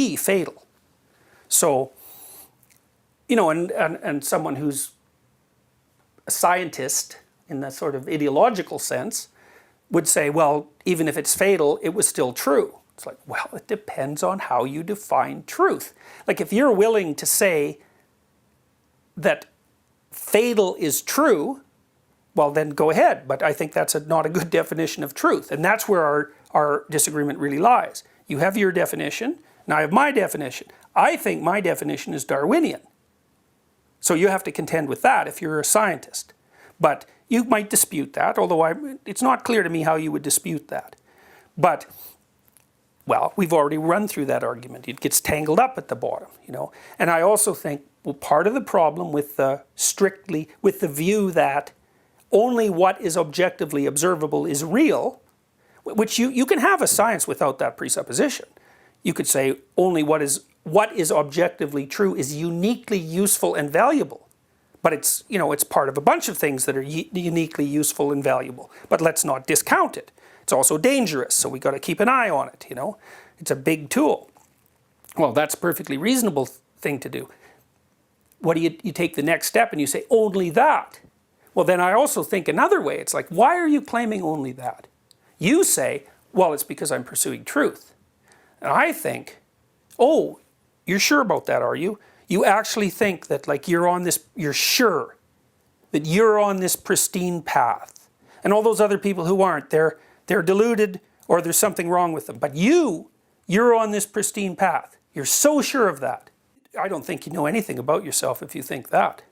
be fatal. So, you know, and someone who's a scientist in the sort of ideological sense would say, well, even if it's fatal, it was still true. It's like, well, it depends on how you define truth. Like if you're willing to say that fatal is true, well then go ahead. But I think that's not a good definition of truth. And that's where our disagreement really lies. You have your definition, and I have my definition. I think my definition is Darwinian. So you have to contend with that if you're a scientist. But you might dispute that, although it's not clear to me how you would dispute that. But, well, we've already run through that argument. It gets tangled up at the bottom, you know. And I also think, well, part of the problem with the view that only what is objectively observable is real, which you can have a science without that presupposition. You could say only what is objectively true is uniquely useful and valuable. But it's, you know, it's part of a bunch of things that are uniquely useful and valuable. But let's not discount it. It's also dangerous, so we got to keep an eye on it, you know. It's a big tool. Well, that's a perfectly reasonable thing to do. What do you take the next step and you say, only that? Well, then I also think another way. It's like, why are you claiming only that? You say, well, it's because I'm pursuing truth. And I think, oh, you're sure about that, are you? You actually think that like you're sure that you're on this pristine path. And all those other people who aren't, they're deluded or there's something wrong with them. But you're on this pristine path. You're so sure of that. I don't think you know anything about yourself if you think that.